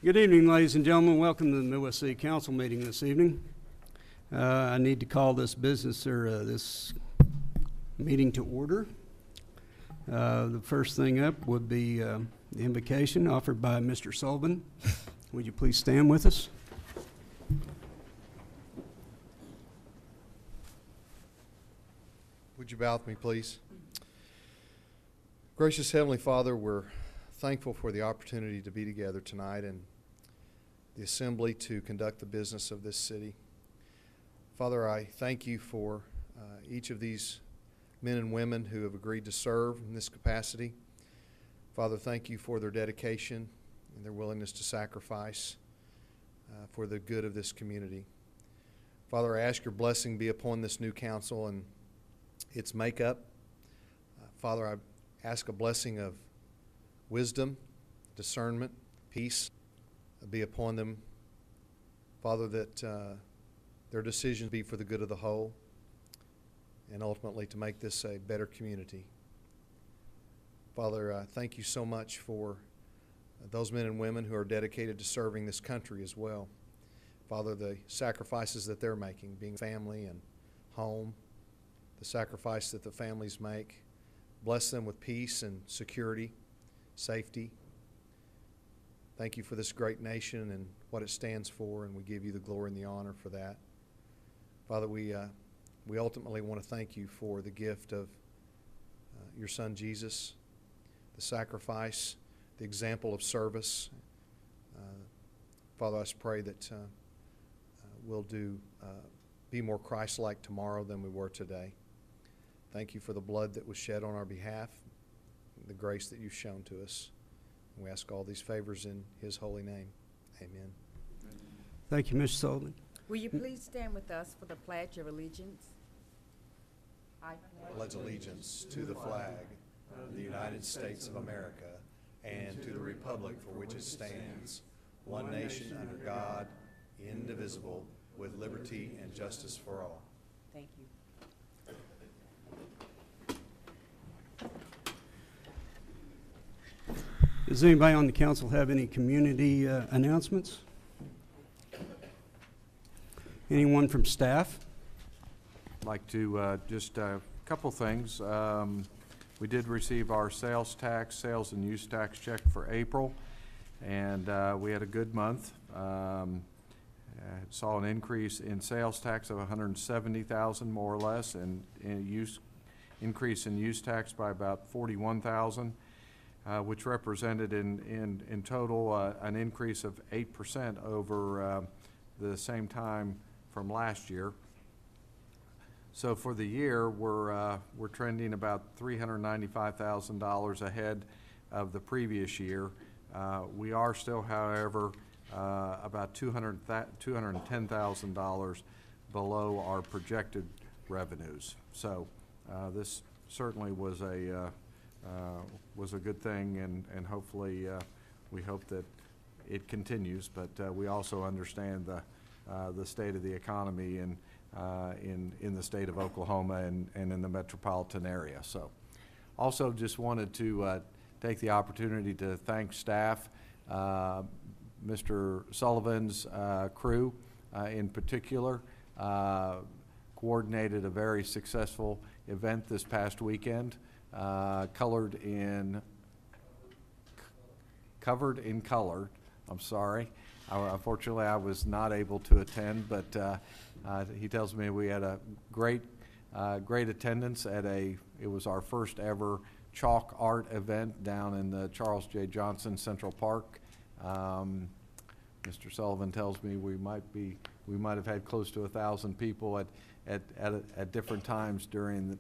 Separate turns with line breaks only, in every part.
Good evening, ladies and gentlemen. Welcome to the MWC Council meeting this evening. I need to call this this meeting to order. The first thing up would be the invocation offered by Mr. Sullivan. Would you please stand with us?
Would you bow with me, please? Gracious Heavenly Father, we're thankful for the opportunity to be together tonight and the assembly to conduct the business of this city. Father, I thank you for each of these men and women who have agreed to serve in this capacity. Father, thank you for their dedication and their willingness to sacrifice for the good of this community. Father, I ask your blessing be upon this new council and its makeup. Father, I ask a blessing of wisdom, discernment, peace be upon them. Father, that their decisions be for the good of the whole and ultimately to make this a better community. Father, thank you so much for those men and women who are dedicated to serving this country as well. Father, the sacrifices that they're making, being family and home, the sacrifice that the families make, bless them with peace and security, safety. Thank you for this great nation and what it stands for, and we give you the glory and the honor for that. Father, we ultimately want to thank you for the gift of your Son Jesus, the sacrifice, the example of service. Father, I just pray that we'll be more Christ-like tomorrow than we were today. Thank you for the blood that was shed on our behalf, the grace that you've shown to us. We ask all these favors in his holy name. Amen.
Thank you, Mr. Sullivan.
Will you please stand with us for the Pledge of Allegiance? I
pledge allegiance to the flag of the United States of America and to the republic for which it stands, one nation under God, indivisible, with liberty and justice for all.
Thank you.
Does anybody on the council have any community announcements? Anyone from staff?
I'd like to just a couple things. We did receive our sales and use tax check for April, and we had a good month. Saw an increase in sales tax of $170,000 more or less, and increase in use tax by about $41,000. Which represented in total an increase of 8% over the same time from last year. So for the year, we're trending about $395,000 ahead of the previous year. We are still, however, about $210,000 below our projected revenues. So this certainly was a good thing, and hopefully we hope that it continues. But we also understand the state of the economy in the state of Oklahoma and in the metropolitan area. So also just wanted to take the opportunity to thank staff, Mr. Sullivan's crew in particular, coordinated a very successful event this past weekend. Covered in color. I'm sorry. Unfortunately, I was not able to attend, but he tells me we had a great attendance at it was our first ever chalk art event down in the Charles J. Johnson Central Park. Mr. Sullivan tells me we might have had close to 1,000 people at different times during the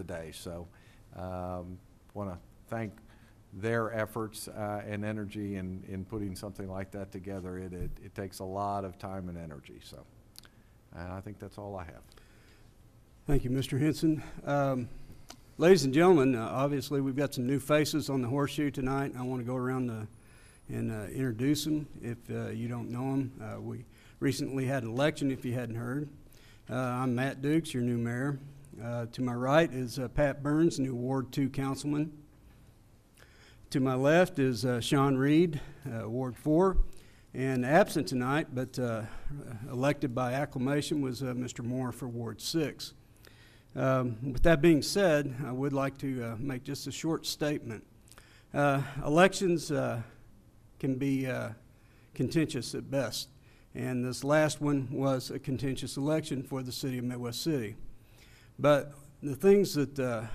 day. So want to thank their efforts and energy in putting something like that together. It takes a lot of time and energy. So I think that's all I have.
Thank you, Mr. Henson. Ladies and gentlemen, obviously we've got some new faces on the horseshoe tonight. I want to go around and introduce them if you don't know them. We recently had an election, if you hadn't heard. I'm Matt Dukes, your new mayor. To my right is Pat Burns, new Ward 2 councilman. To my left is Sean Reed, Ward 4, and absent tonight, but elected by acclamation was Mr. Moore for Ward 6. With that being said, I would like to make just a short statement. Elections can be contentious at best, and this last one was a contentious election for the city of Midwest City. But the things that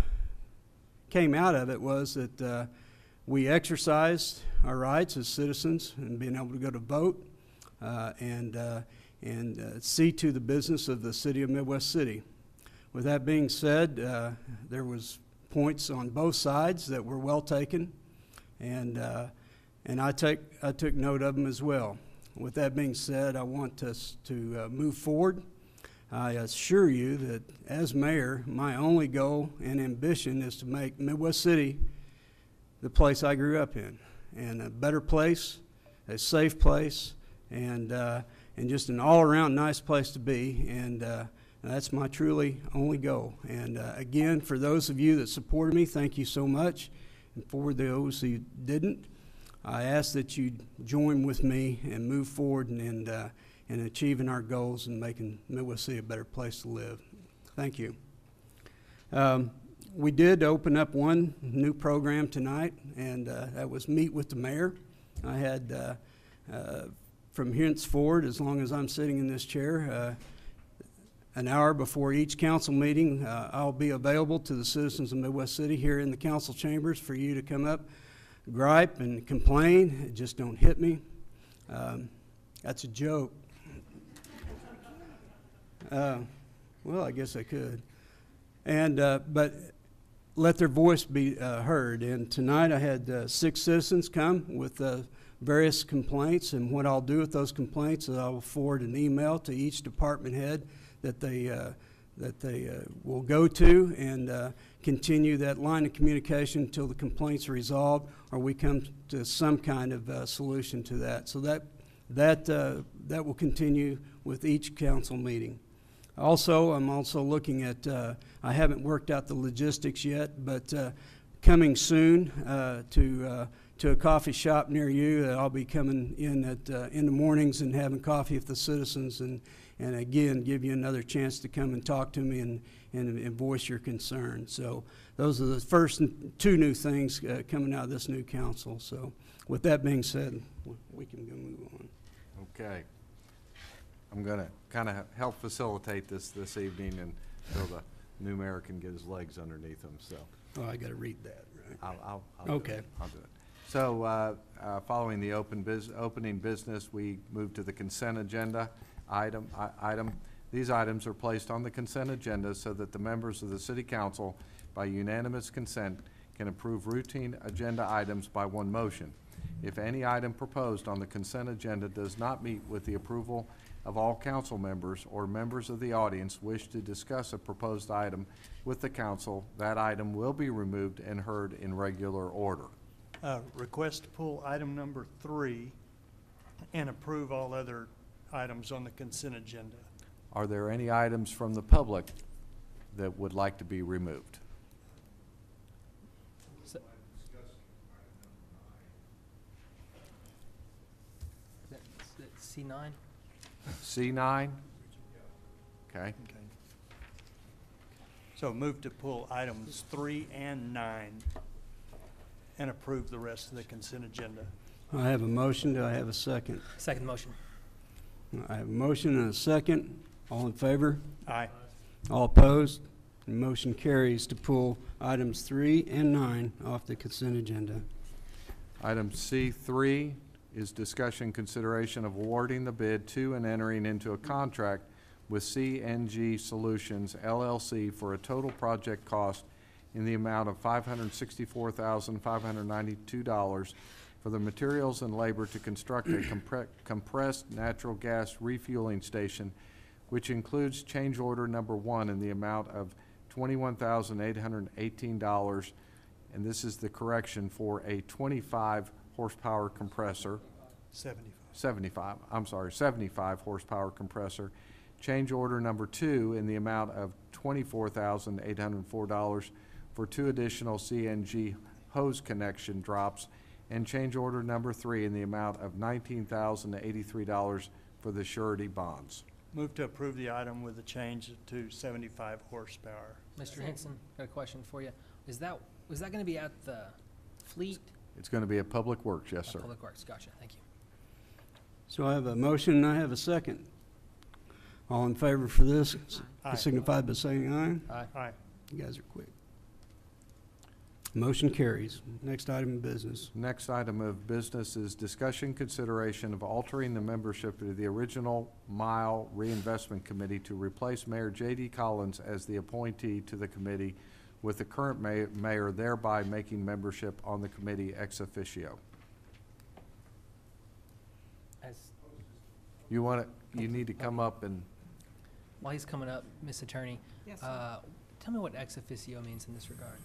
came out of it was that we exercised our rights as citizens and being able to go to vote and see to the business of the city of Midwest City. With that being said, there was points on both sides that were well taken, and I took note of them as well. With that being said, I want us to move forward. I assure you that as mayor, my only goal and ambition is to make Midwest City the place I grew up in, and a better place, a safe place, and just an all-around nice place to be, and that's my truly only goal. And again, for those of you that supported me, thank you so much. And for those who didn't, I ask that you join with me and move forward in achieving our goals and making Midwest City a better place to live. Thank you. We did open up one new program tonight, and that was Meet with the Mayor. I had, from henceforward, as long as I'm sitting in this chair, an hour before each council meeting, I'll be available to the citizens of Midwest City here in the council chambers for you to come up, gripe and complain. Just don't hit me. That's a joke. Well, I guess I could. And but let their voice be heard. And tonight I had 6 citizens come with various complaints, and what I'll do with those complaints is I will forward an email to each department head that they will go to and continue that line of communication until the complaints are resolved or we come to some kind of solution to that. So that will continue with each council meeting. Also, I'm also looking at, I haven't worked out the logistics yet, but coming soon to a coffee shop near you. I'll be coming in in the mornings and having coffee with the citizens, and again give you another chance to come and talk to me and voice your concerns. So those are the first 2 new things coming out of this new council. So with that being said, we can go move on.
Okay. I'm going to kind of help facilitate this evening until the new mayor can get his legs underneath him. So.
Oh, I got to read that, right?
I'll
okay.
Do it. I'll do it. So following the opening business, we move to the consent agenda item. These items are placed on the consent agenda so that the members of the City Council, by unanimous consent, can approve routine agenda items by one motion. If any item proposed on the consent agenda does not meet with the approval of all council members or members of the audience wish to discuss a proposed item with the council, that item will be removed and heard in regular order.
Request to pull item number 3 and approve all other items on the consent agenda.
Are there any items from the public that would like to be removed?
C9?
C9? Okay.
So move to pull items 3 and 9 and approve the rest of the consent agenda.
I have a motion. Do I have a second?
Second motion.
I have a motion and a second. All in favor?
Aye.
All opposed? The motion carries to pull items 3 and 9 off the consent agenda.
Item C3 is discussion consideration of awarding the bid to and entering into a contract with CNG Solutions, LLC for a total project cost in the amount of $564,592 for the materials and labor to construct a compressed natural gas refueling station, which includes change order number 1 in the amount of $21,818, and this is the correction for a 25 horsepower compressor. 75 horsepower compressor. Change order number 2 in the amount of $24,804 for 2 additional CNG hose connection drops, and change order number 3 in the amount of $19,083 for the surety bonds.
Move to approve the item with a change to 75 horsepower.
Mr. Henson, got a question for you. Was that going to be at the fleet?
It's going to be a Public Works, yes, sir.
Public Works, gotcha, thank you.
So I have a motion and I have a second. All in favor for this,
Aye.
signify by saying aye.
Aye.
Aye.
You guys are quick. Motion carries. Next item of business.
Next item of business is discussion consideration of altering the membership of the original Mile Reinvestment Committee to replace Mayor J.D. Collins as the appointee to the committee, with the current mayor thereby making membership on the committee ex officio. You need to come up and,
While he's coming up, Ms. Attorney,
Yes, sir.
tell me what ex officio means in this regard.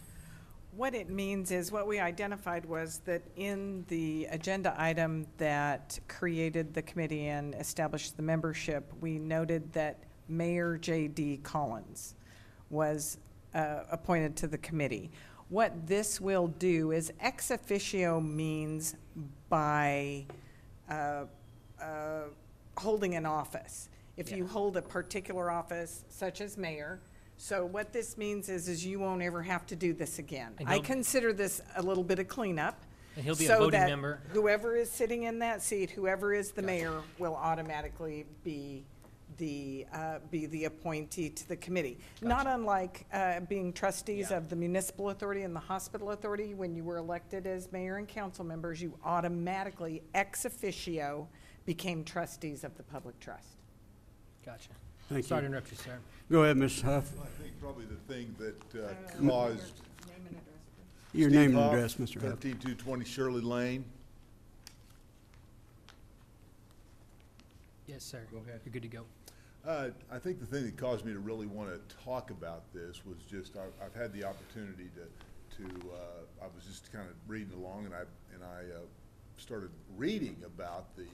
What it means is, what we identified was that in the agenda item that created the committee and established the membership, we noted that Mayor J.D. Collins was appointed to the committee. What this will do is, ex officio means by holding an office. If you hold a particular office, such as mayor, so what this means is you won't ever have to do this again.
And
I
he'll-
consider this a little bit of cleanup.
And he'll be a
so
voting
that
member.
Whoever is sitting in that seat, whoever is the mayor, will automatically be the appointee to the committee. Not unlike being trustees of the municipal authority and the hospital authority. When you were elected as mayor and council members, you automatically, ex officio, became trustees of the public trust.
Gotcha.
Thank
Sorry to
you.
interrupt you, sir.
Go ahead, Ms. Huff.
I think probably the thing that caused
Name and address, please.
Your
Steve
name and
Huff,
address, Mr. Huff.
15220 Shirley Lane.
Yes, sir.
Go ahead.
You're good to go.
I think the thing that caused me to really want to talk about this was just, I've had the opportunity to I was just kind of reading along, and I started reading about the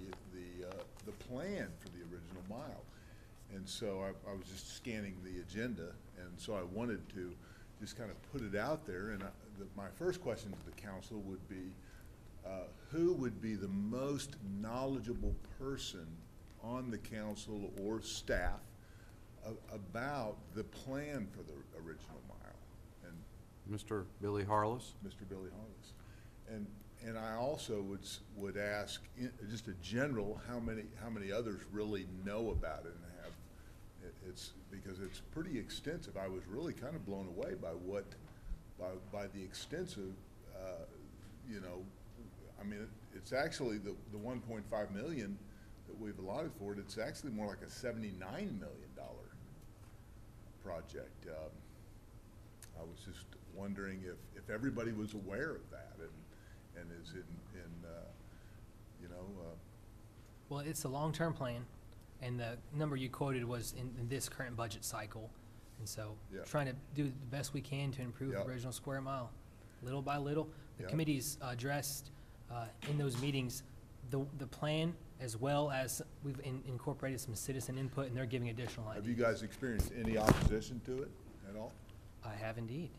plan for the original mile. And so I was just scanning the agenda, and so I wanted to just kind of put it out there. And my first question to the council would be, who would be the most knowledgeable person on the council or staff about the plan for the original mile? And
Mr. Billy Harless.
Mr. Billy Hollis. And I also would ask, just a general, how many others really know about it and have, it's, because it's pretty extensive. I was really kind of blown away by the extensive, you know, I mean, it's actually the 1.5 million that we've allotted for it. It's actually more like a $79 million project. I was just wondering if everybody was aware of that and is in you know.
Well, it's a long-term plan, and the number you quoted was in this current budget cycle. And so,
Yeah.
trying to do the best we can to improve
Yeah.
the original square mile, little by little. The
Yeah.
committee's addressed in those meetings the plan, as well as we've incorporated some citizen input, and they're giving additional ideas.
Have you guys experienced any opposition to it at all?
I have indeed.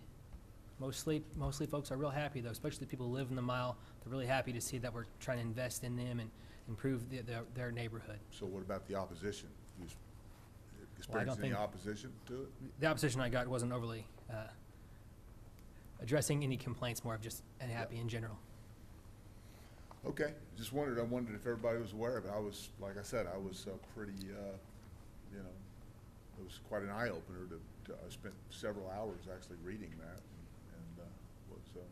Mostly folks are real happy, though, especially the people who live in the mile. They're really happy to see that we're trying to invest in them and improve their neighborhood.
So what about the opposition? You
Well, I
experienced
don't
any
think-
opposition to it?
The opposition I got wasn't overly addressing any complaints, more of just unhappy in general.
Okay, just wondered, I wondered if everybody was aware of it. I was, like I said, I was pretty, you know, it was quite an eye-opener I spent several hours actually reading that, and was,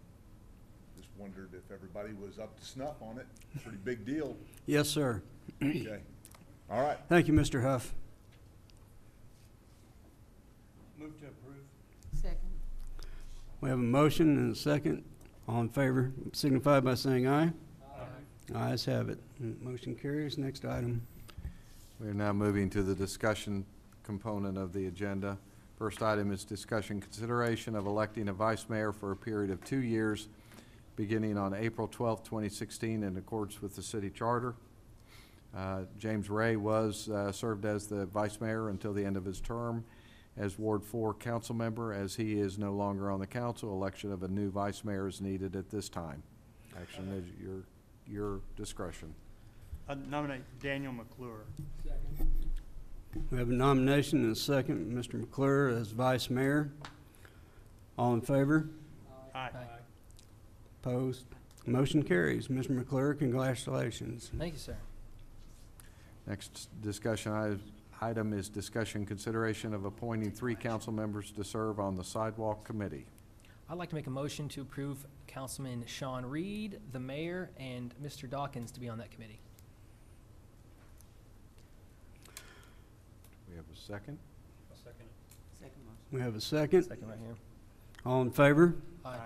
just wondered if everybody was up to snuff on it. Pretty big deal.
Yes, sir.
Okay, all right.
Thank you, Mr. Huff.
Move to approve.
Second.
We have a motion and a second. All in favor, signify by saying aye. Ayes have it. Motion carries. Next item.
We are now moving to the discussion component of the agenda. First item is discussion consideration of electing a vice mayor for a period of 2 years, beginning on April 12, 2016, in accordance with the city charter. James Ray was served as the vice mayor until the end of his term, as Ward 4 council member. As he is no longer on the council, election of a new vice mayor is needed at this time. Action is your discretion.
I nominate Daniel McClure.
We have a nomination and a second, Mr. McClure as vice mayor. All in favor?
Aye.
Opposed? Motion carries. Mr. McClure, congratulations.
Thank you, sir.
Next discussion item is discussion consideration of appointing 3 council members to serve on the Sidewalk Committee.
I'd like to make a motion to approve Councilman Sean Reed, the mayor, and Mr. Dawkins to be on that committee.
We have a second?
We have a second.
Second right here.
All in favor?
Aye.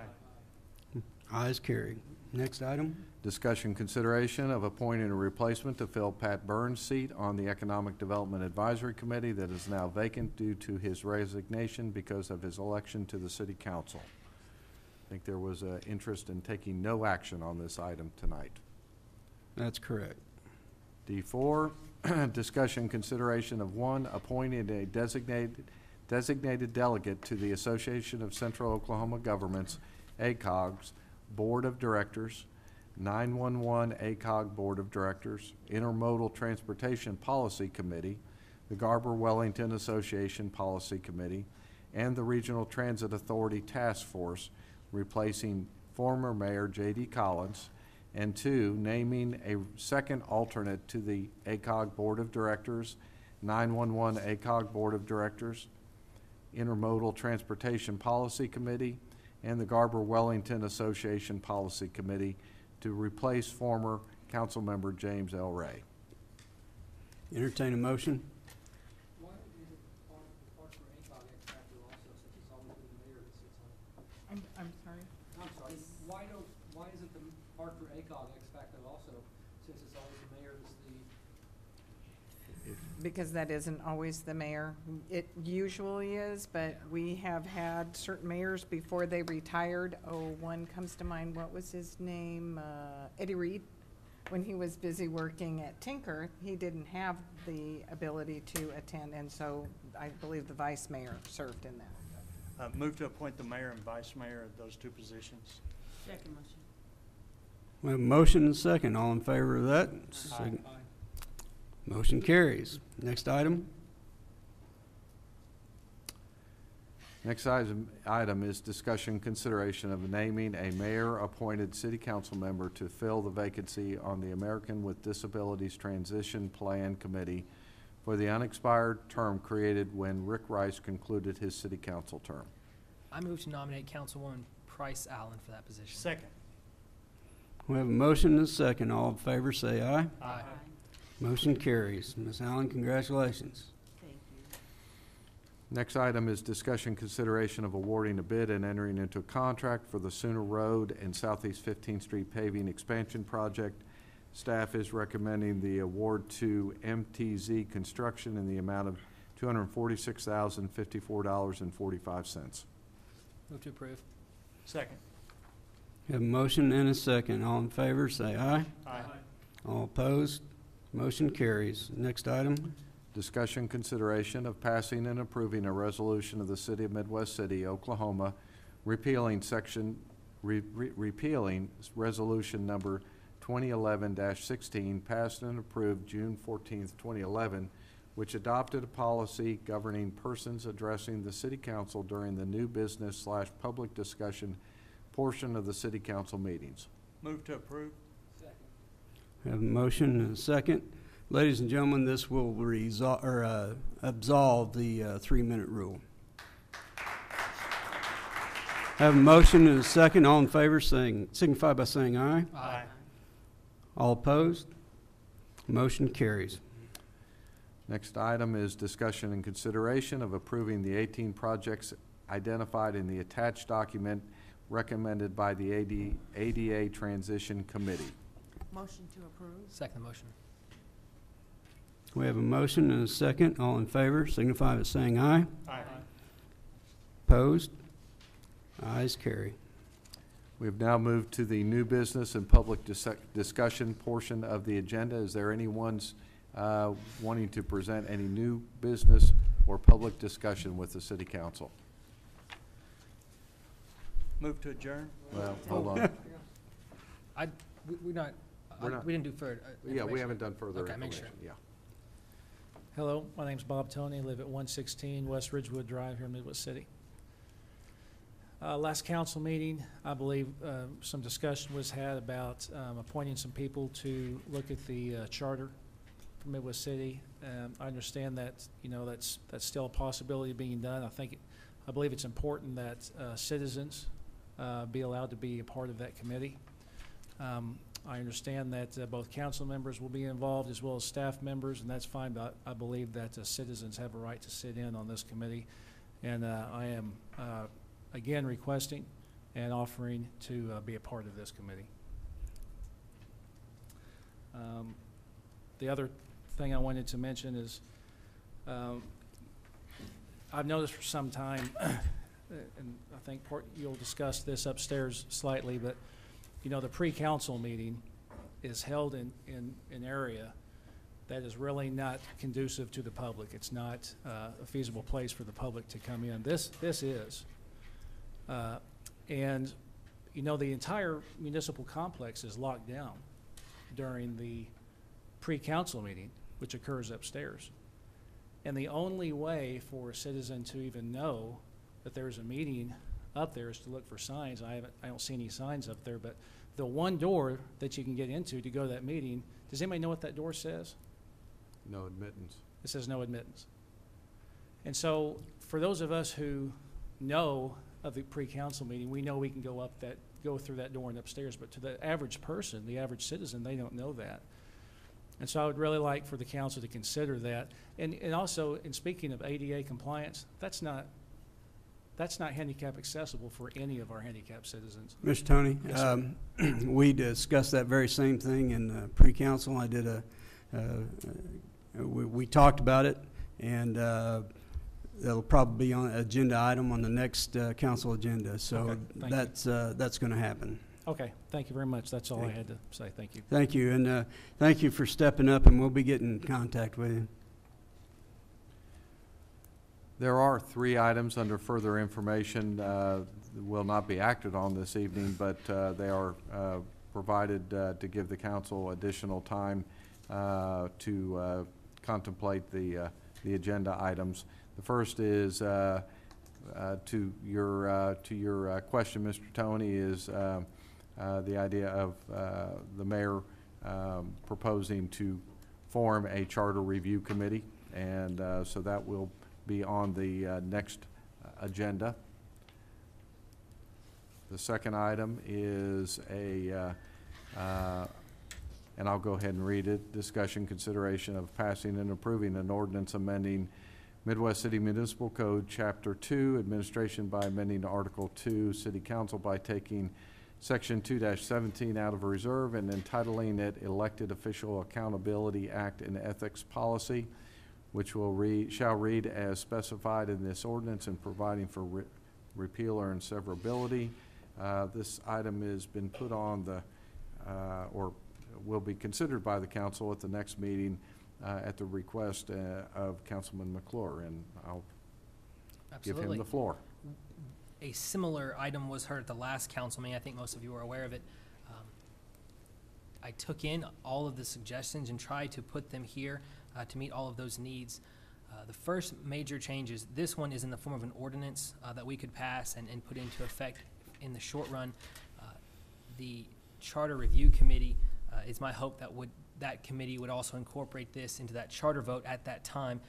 Ayes carried. Next item.
Discussion consideration of appointing a replacement to fill Pat Burns' seat on the Economic Development Advisory Committee that is now vacant due to his resignation because of his election to the City Council. I think there was an interest in taking no action on this item tonight.
That's correct.
D4, discussion consideration of 1, appointing a designated delegate to the Association of Central Oklahoma Governments, ACOG's, Board of Directors, 911 ACOG Board of Directors, Intermodal Transportation Policy Committee, the Garber-Wellington Association Policy Committee, and the Regional Transit Authority Task Force, replacing former Mayor J.D. Collins, and 2, naming a second alternate to the ACOG Board of Directors, 911 ACOG Board of Directors, Intermodal Transportation Policy Committee, and the Garber-Wellington Association Policy Committee to replace former council member James L. Ray.
Entertain a motion.
Why is it Parks for ACOG ex facto also, since it's always been the mayor that sits on it?
I'm sorry?
I'm sorry, why isn't the Park for ACOG ex facto also, since it's always the mayor that's the?
Because that isn't always the mayor. It usually is, but we have had certain mayors before they retired. Oh, one comes to mind. What was his name? Eddie Reed. When he was busy working at Tinker, he didn't have the ability to attend, and so I believe the vice mayor served in that.
Move to appoint the mayor and vice mayor of those 2 positions.
Second motion.
We have a motion and a second. All in favor of that? Motion carries. Next item.
Next item is discussion consideration of naming a mayor-appointed city council member to fill the vacancy on the American with Disabilities Transition Plan Committee for the unexpired term created when Rick Rice concluded his city council term.
I move to nominate Councilwoman Price Allen for that position.
Second.
We have a motion and a second. All in favor say aye.
Aye.
Motion carries. Ms. Allen, congratulations.
Thank you.
Next item is discussion consideration of awarding a bid and entering into a contract for the Sooner Road and Southeast 15th Street paving expansion project. Staff is recommending the award to MTZ Construction in the amount of $246,054.45.
Move to approve.
Second.
We have a motion and a second. All in favor say aye.
Aye.
All opposed? Motion carries. Next item.
Discussion consideration of passing and approving a resolution of the City of Midwest City, Oklahoma, repealing resolution number 2011-16, passed and approved June 14th, 2011, which adopted a policy governing persons addressing the City Council during the new business/public discussion portion of the City Council meetings.
Move to approve.
We have a motion and a second. Ladies and gentlemen, this will absolve the 3-minute rule. Have a motion and a second. All in favor signify by saying aye.
Aye.
All opposed? Motion carries.
Next item is discussion and consideration of approving the 18 projects identified in the attached document recommended by the ADA Transition Committee.
Motion to approve.
Second motion.
We have a motion and a second. All in favor signify by saying aye.
Aye.
Opposed? Ayes carry.
We have now moved to the new business and public discussion portion of the agenda. Is there anyone's wanting to present any new business or public discussion with the city council?
Move to adjourn?
Well, hold on.
We're not,
We're not-
we didn't do further.
Yeah, we
information.
haven't done further
Okay, make sure.
information, yeah.
Hello, my name's Bob Tony, live at 116 West Ridgewood Drive here in Midwest City. Last council meeting, I believe some discussion was had about appointing some people to look at the charter for Midwest City. I understand that, that's still a possibility of being done. I believe it's important that citizens be allowed to be a part of that committee. I understand that both council members will be involved as well as staff members, and that's fine, but I believe that citizens have a right to sit in on this committee. And I am, again, requesting and offering to be a part of this committee. The other thing I wanted to mention is I've noticed for some time, and I think you'll discuss this upstairs slightly, but the pre-council meeting is held in an area that is really not conducive to the public. It's not a feasible place for the public to come in. This is. And the entire municipal complex is locked down during the pre-council meeting, which occurs upstairs. And the only way for a citizen to even know that there's a meeting up there is to look for signs. I don't see any signs up there, but the one door that you can get into to go to that meeting, does anybody know what that door says?
No admittance.
It says no admittance. And so for those of us who know of the pre-council meeting, we know we can go through that door and upstairs, but to the average person, the average citizen, they don't know that. And so I would really like for the council to consider that. And also, in speaking of ADA compliance, that's not handicap accessible for any of our handicapped citizens.
Mr. Tony,
Yes, sir.
We discussed that very same thing in pre-council. I did we talked about it, and it'll probably be on an agenda item on the next council agenda. So
Okay, thank you.
that's going to happen.
Okay, thank you very much. That's all I
Okay.
had to say. Thank you.
Thank you, and thank you for stepping up, and we'll be getting in contact with you.
There are 3 items under further information that will not be acted on this evening, but they are provided to give the council additional time to contemplate the agenda items. The first is to your question, Mr. Tony, is the idea of the mayor proposing to form a charter review committee, and so that will be on the next agenda. The second item is and I'll go ahead and read it, discussion, consideration of passing and approving an ordinance amending Midwest City Municipal Code, Chapter 2, Administration by amending Article 2, City Council by taking Section 2-17 out of reserve and entitling it Elected Official Accountability Act and Ethics Policy, which shall read as specified in this ordinance and providing for repeal or inseverability. This item has been put on or will be considered by the council at the next meeting at the request of Councilman McClure, and I'll
Absolutely.
give him the floor.
A similar item was heard at the last council meeting. I think most of you are aware of it. I took in all of the suggestions and tried to put them here to meet all of those needs. The first major change is this one is in the form of an ordinance that we could pass and put into effect in the short run. The Charter Review Committee, it's my hope that committee would also incorporate this into that charter vote at that time.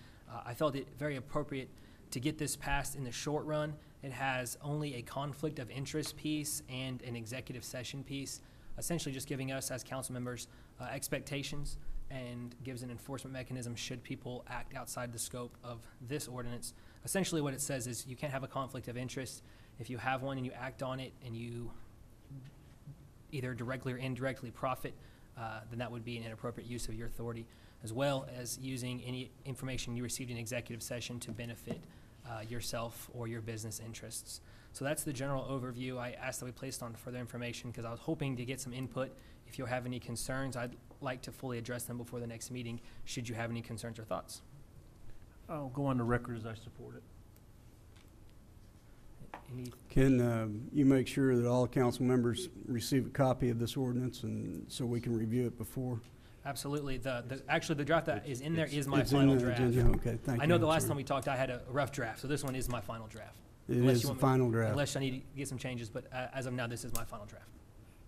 I felt it very appropriate to get this passed in the short run. It has only a conflict of interest piece and an executive session piece, essentially just giving us as council members expectations and gives an enforcement mechanism should people act outside the scope of this ordinance. Essentially what it says is you can't have a conflict of interest. If you have one and you act on it and you either directly or indirectly profit, then that would be an inappropriate use of your authority, as well as using any information you received in executive session to benefit yourself or your business interests. So that's the general overview. I asked that we placed on further information because I was hoping to get some input. If you have any concerns, I'd like to fully address them before the next meeting, should you have any concerns or thoughts.
I'll go on the record as I support it.
Any,
Can you make sure that all council members receive a copy of this ordinance and so we can review it before?
absolutely. Actually, the draft that is in there is my
It's in
final
the
draft.
agenda? Okay, thank you.
I know the
I'm
last
sorry.
time we talked, I had a rough draft, so this one is my final draft.
It
Unless
is
you
the
want me-
final draft.
Unless I need to get some changes, but as of now, this is my final draft.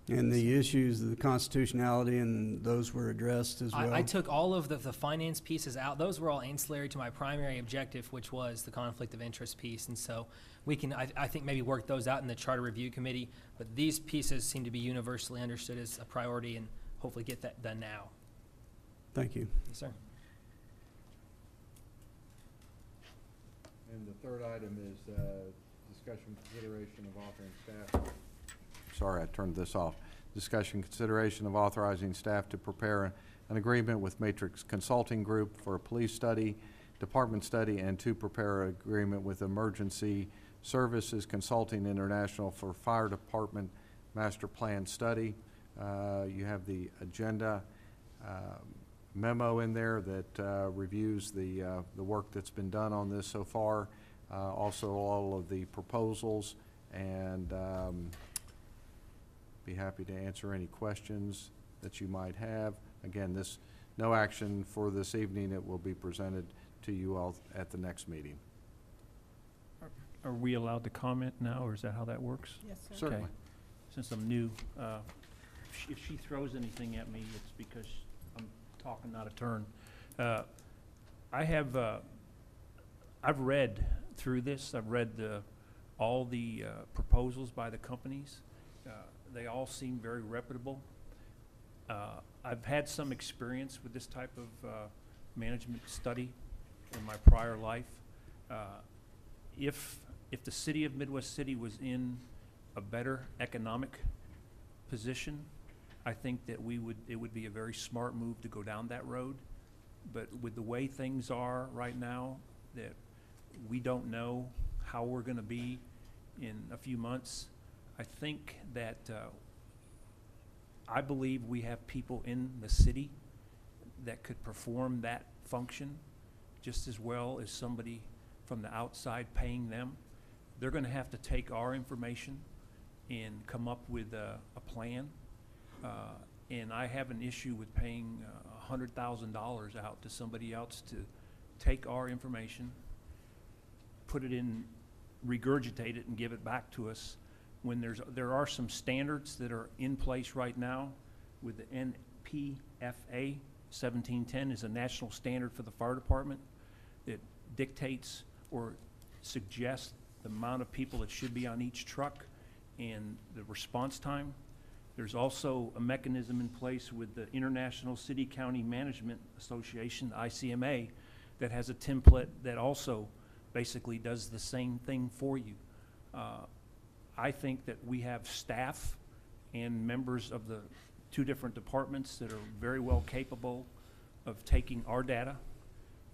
And the issues of the constitutionality and those were addressed as well?
I took all of the finance pieces out. Those were all ancillary to my primary objective, which was the conflict of interest piece. And so we can, I think, maybe work those out in the Charter Review Committee. But these pieces seem to be universally understood as a priority and hopefully get that done now.
Thank you.
Yes, sir.
And the third item is discussion consideration of authoring staff. Sorry, I turned this off. Discussion consideration of authorizing staff to prepare an agreement with Matrix Consulting Group for a police study, department study, and to prepare an agreement with Emergency Services Consulting International for fire department master plan study. You have the agenda memo in there that reviews the work that's been done on this so far, also all of the proposals, and be happy to answer any questions that you might have. Again, no action for this evening. It will be presented to you all at the next meeting.
Are we allowed to comment now, or is that how that works?
Yes, sir.
Certainly.
Since I'm new, if she throws anything at me, it's because I'm talking out of turn. I've read through this. I've read all the proposals by the companies. They all seem very reputable. I've had some experience with this type of management study in my prior life. If the city of Midwest City was in a better economic position, I think that it would be a very smart move to go down that road. But with the way things are right now, that we don't know how we're going to be in a few months, I think that I believe we have people in the city that could perform that function just as well as somebody from the outside paying them. They're going to have to take our information and come up with a plan. And I have an issue with paying $100,000 out to somebody else to take our information, put it in, regurgitate it, and give it back to us. When there are some standards that are in place right now with the NPFA 1710 is a national standard for the fire department that dictates or suggests the amount of people that should be on each truck and the response time. There's also a mechanism in place with the International City County Management Association, the ICMA, that has a template that also basically does the same thing for you. I think that we have staff and members of the two different departments that are very well capable of taking our data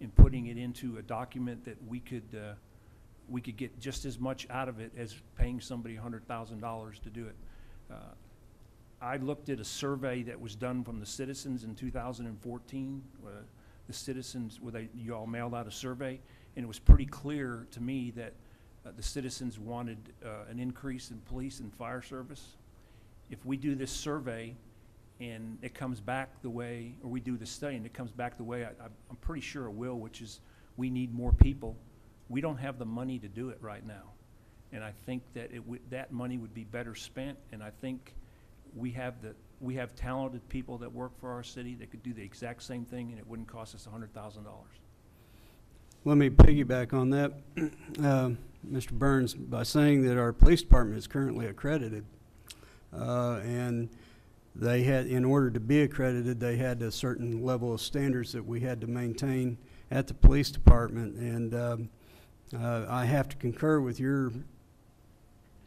and putting it into a document that we could get just as much out of it as paying somebody $100,000 to do it. I looked at a survey that was done from the citizens in 2014. The citizens, you all mailed out a survey, and it was pretty clear to me that the citizens wanted an increase in police and fire service. If we do this survey and it comes back the way, or we do the study and it comes back the way I'm pretty sure it will, which is we need more people. We don't have the money to do it right now. And I think that that money would be better spent, and I think we have talented people that work for our city that could do the exact same thing, and it wouldn't cost us $100,000.
Let me piggyback on that, Mr. Burns, by saying that our police department is currently accredited. And they had, in order to be accredited, they had a certain level of standards that we had to maintain at the police department. And I have to concur with your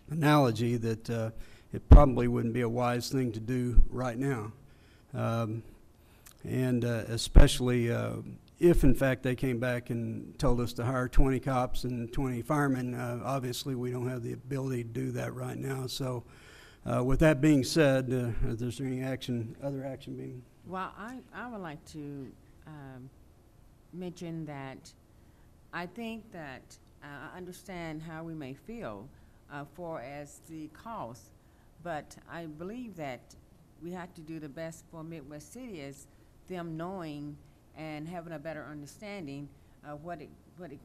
analogy that it probably wouldn't be a wise thing to do right now. Especially if, in fact, they came back and told us to hire 20 cops and 20 firemen. Obviously, we don't have the ability to do that right now. So with that being said, is there any other action being?
Well, I would like to mention that I think that I understand how we may feel for as the cost, but I believe that we have to do the best for Midwest City as them knowing and having a better understanding of what it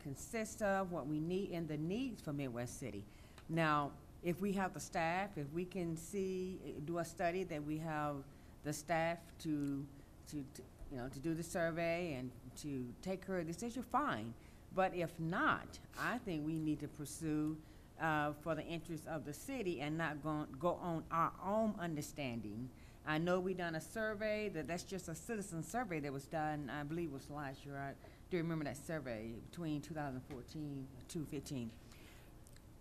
consists of, what we need, and the needs for Midwest City. Now, if we have the staff, if we can do a study that we have the staff to do the survey and to take care of this issue, fine. But if not, I think we need to pursue for the interest of the city and not go on our own understanding. I know we done a survey, that's just a citizen survey that was done, I believe it was last year. I do remember that survey between 2014 and 2015.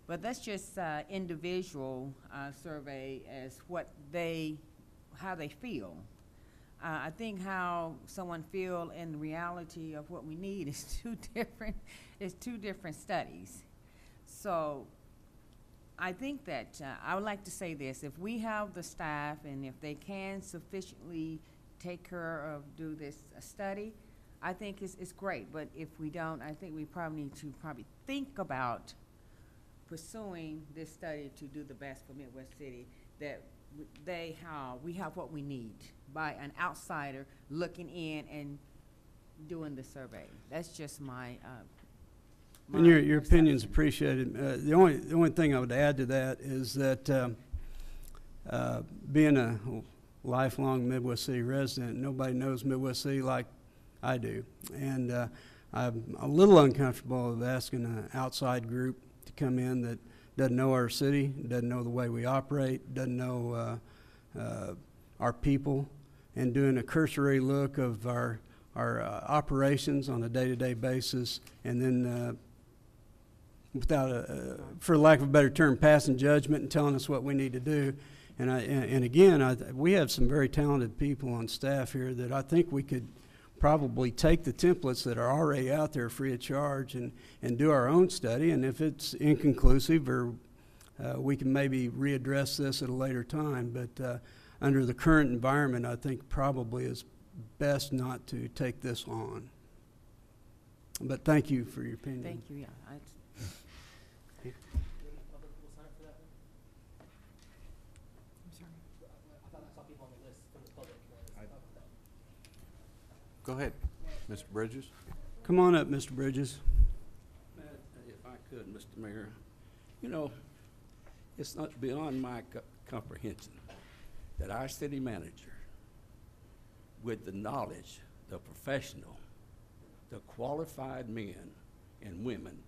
But that's just individual survey as how they feel. I think how someone feel in the reality of what we need is two different studies. So I think that I would like to say this: if we have the staff and if they can sufficiently take care of do this study, I think it's great. But if we don't, I think we probably need to think about pursuing this study to do the best for Midwest City, that we have what we need by an outsider looking in and doing the survey. That's just my
and your opinion's appreciated. The only thing I would add to that is that being a lifelong Midwest City resident, nobody knows Midwest City like I do, and I'm a little uncomfortable with asking an outside group to come in that doesn't know our city, doesn't know the way we operate, doesn't know our people, and doing a cursory look of our operations on a day-to-day basis, and then without for lack of a better term, passing judgment and telling us what we need to do. And again, we have some very talented people on staff here that I think we could probably take the templates that are already out there free of charge and do our own study. And if it's inconclusive, or we can maybe readdress this at a later time. But under the current environment, I think probably it's best not to take this on. But thank you for your opinion.
Thank you. Yeah.
Go ahead, Mr. Bridges.
Come on up, Mr. Bridges.
If I could, Mr. Mayor, it's not beyond my comprehension that our city manager, with the knowledge, the professional, the qualified men and women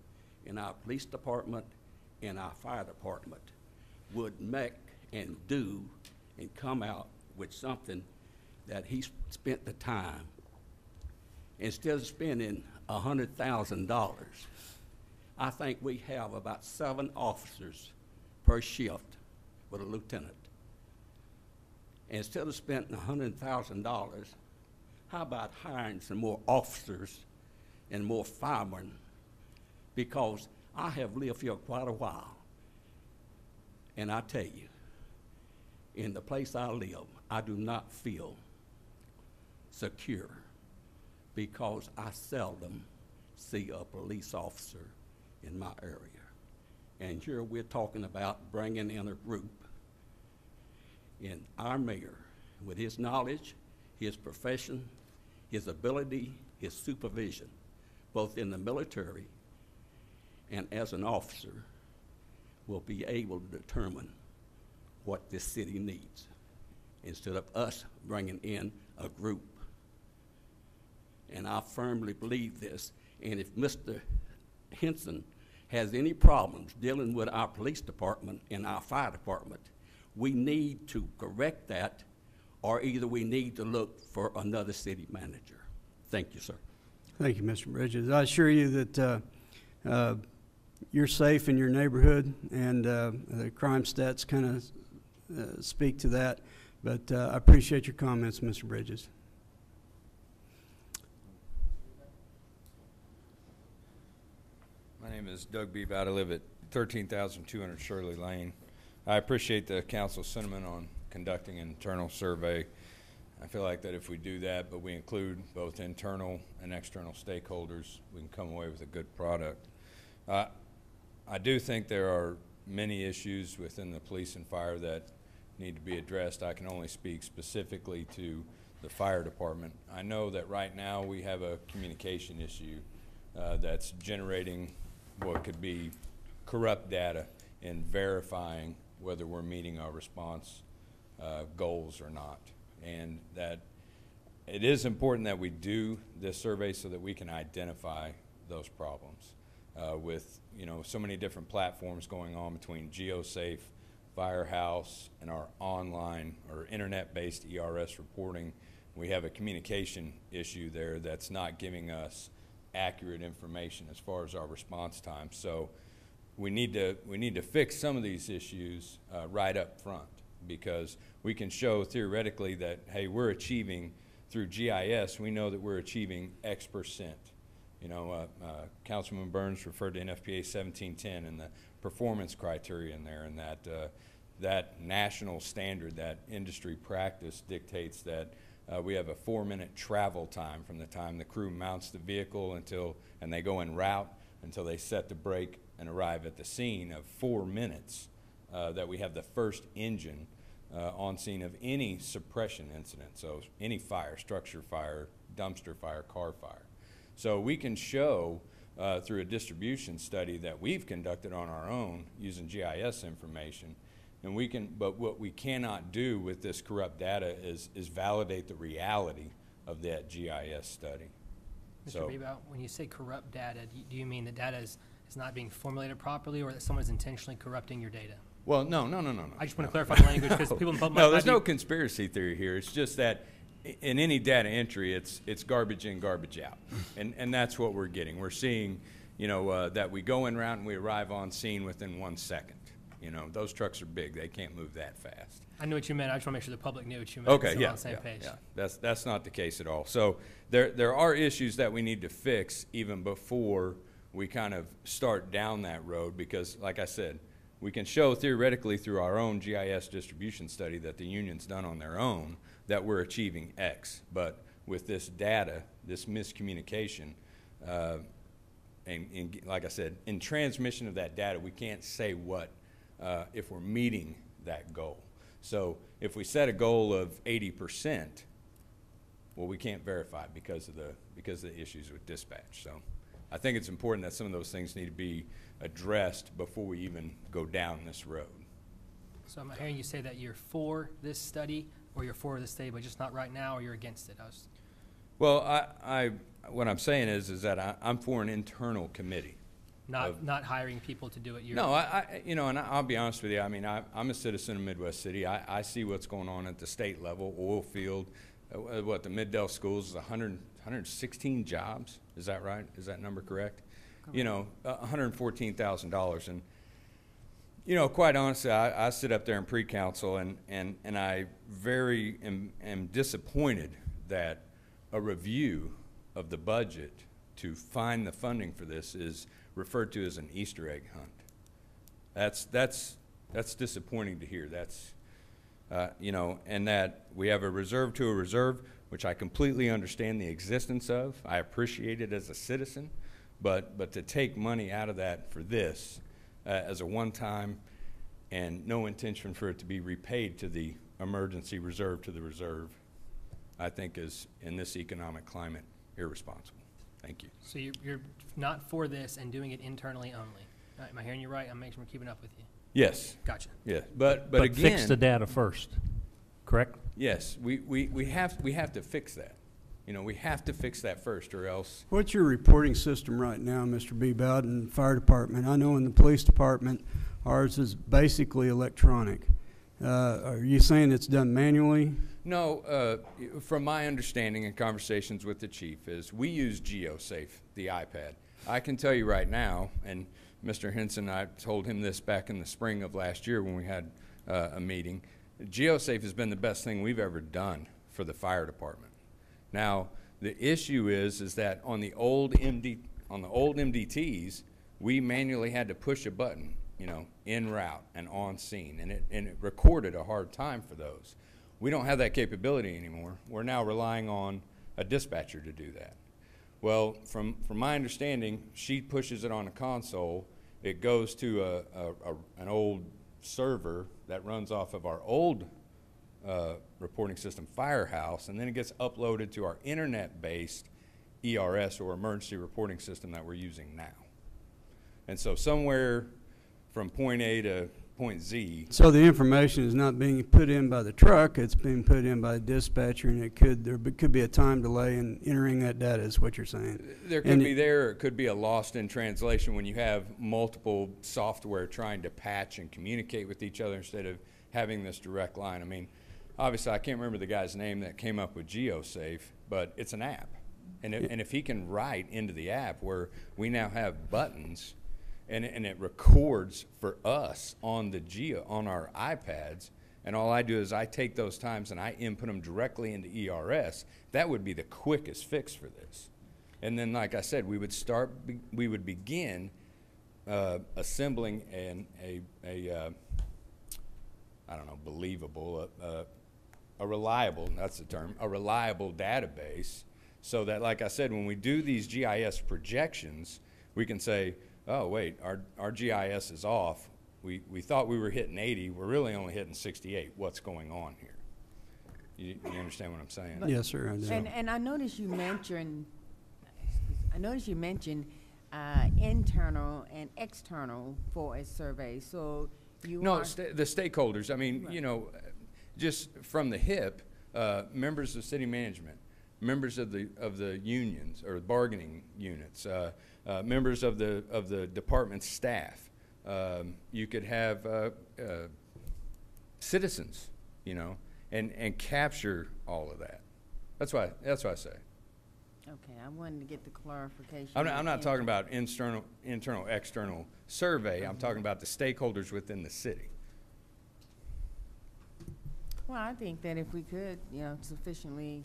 in our police department and our fire department, would make and do and come out with something that he spent the time. Instead of spending $100,000, I think we have about 7 officers per shift with a lieutenant. Instead of spending $100,000, how about hiring some more officers and more firemen? Because I have lived here quite a while, and I tell you, in the place I live, I do not feel secure, because I seldom see a police officer in my area. And here we're talking about bringing in a group, and our mayor, with his knowledge, his profession, his ability, his supervision, both in the military and as an officer, will be able to determine what this city needs, instead of us bringing in a group. And I firmly believe this. And if Mr. Henson has any problems dealing with our police department and our fire department, we need to correct that, or either we need to look for another city manager. Thank you, sir.
Thank you, Mr. Bridges. I assure you that you're safe in your neighborhood, and the crime stats kind of speak to that. But I appreciate your comments, Mr. Bridges.
My name is Doug Beebout. I live at 13,200 Shirley Lane. I appreciate the council's sentiment on conducting an internal survey. I feel like that if we do that, but we include both internal and external stakeholders, we can come away with a good product. I do think there are many issues within the police and fire that need to be addressed. I can only speak specifically to the fire department. I know that right now we have a communication issue that's generating what could be corrupt data in verifying whether we're meeting our response goals or not. And that it is important that we do this survey so that we can identify those problems. With so many different platforms going on between GeoSafe, Firehouse, and our online or internet-based ERS reporting, we have a communication issue there that's not giving us accurate information as far as our response time. So we need to fix some of these issues right up front, because we can show theoretically that, hey, we're achieving through GIS, we know that we're achieving X%. Councilman Burns referred to NFPA 1710 and the performance criteria in there, and that national standard, that industry practice dictates that we have a 4-minute travel time from the time the crew mounts the vehicle and they go en route until they set the brake and arrive at the scene, of 4 minutes that we have the first engine on scene of any suppression incident. So any fire, structure fire, dumpster fire, car fire. So we can show through a distribution study that we've conducted on our own using GIS information, and but what we cannot do with this corrupt data is validate the reality of that GIS study.
Mr. Bebout, when you say corrupt data, do you mean the data is not being formulated properly, or that someone's intentionally corrupting your data?
Well, no.
I just want to clarify the language, because people in the public
No, there's no conspiracy theory here. It's just that in any data entry, it's garbage in, garbage out, and that's what we're getting. We're seeing, that we go en route and we arrive on scene within 1 second. Those trucks are big; they can't move that fast.
I knew what you meant. I just want to make sure the public knew what you meant.
Okay,
so
yeah,
we're on the same page.
Yeah. That's not the case at all. So there are issues that we need to fix even before we kind of start down that road, because, like I said, we can show theoretically through our own GIS distribution study that the union's done on their own that we're achieving X. But with this data, this miscommunication, and like I said, in transmission of that data, we can't say what if we're meeting that goal. So if we set a goal of 80%, well, we can't verify because of the issues with dispatch. So I think it's important that some of those things need to be addressed before we even go down this road.
So I'm hearing you say that you're for this study, or you're for this study, but just not right now, or you're against it.
Well, what I'm saying is that I'm for an internal committee.
Not hiring people to do it.
No, and I'll be honest with you. I mean, I'm a citizen of Midwest City. I see what's going on at the state level, oil field. The Middale schools is 116 jobs. Is that right? Is that number correct? $114,000. And, quite honestly, I sit up there in pre-council, and I am disappointed that a review of the budget to find the funding for this is referred to as an Easter egg hunt. That's disappointing to hear. That's, and that we have a reserve to a reserve, which I completely understand the existence of. I appreciate it as a citizen, but to take money out of that for this as a one-time and no intention for it to be repaid to the emergency reserve to the reserve, I think is, in this economic climate, irresponsible. Thank you.
So you're not for this and doing it internally only. Am I hearing you right? I'm making sure we're keeping up with you.
Yes.
Gotcha.
Yeah, but again,
fix the data first, correct?
Yes, we have to fix that. We have to fix that first, or else.
What's your reporting system right now, Mr. Bebout, in the fire department? I know in the police department, ours is basically electronic. Are you saying it's done manually?
No, from my understanding and conversations with the chief is we use GeoSafe, the iPad. I can tell you right now, and Mr. Henson, I told him this back in the spring of last year when we had a meeting, GeoSafe has been the best thing we've ever done for the fire department. Now, the issue is that on the old MDTs, we manually had to push a button, en route and on scene, and it recorded a hard time for those. We don't have that capability anymore. We're now relying on a dispatcher to do that. Well, from my understanding, she pushes it on a console. It goes to an old server that runs off of our old reporting system, Firehouse, and then it gets uploaded to our internet-based ERS, or emergency reporting system, that we're using now. And so somewhere from point A to point Z.
So the information is not being put in by the truck, it's being put in by the dispatcher, and there could be a time delay in entering that data, is what you're saying.
There could be there, or it could be a lost in translation when you have multiple software trying to patch and communicate with each other instead of having this direct line. I mean, obviously I can't remember the guy's name that came up with GeoSafe, but it's an app. And if he can write into the app where we now have buttons, and it records for us on our iPads, and all I do is I take those times and I input them directly into ERS, that would be the quickest fix for this. And then, like I said, we would begin assembling a reliable, that's the term, a reliable database, so that, like I said, when we do these GIS projections, we can say, oh, wait, our GIS is off. We thought we were hitting 80. We're really only hitting 68. What's going on here? You understand what I'm saying?
Yes, sir, I do.
And I noticed you mentioned, internal and external for a survey. So you
No, the stakeholders. I mean, right. You know, just from the hip, members of city management, members of the unions or bargaining units, members of the department staff. You could have citizens, you know, and capture all of that. That's why I say.
Okay, I wanted to get the clarification.
I'm not talking about internal, external survey. I'm talking about the stakeholders within the city.
Well, I think that if we could, you know, sufficiently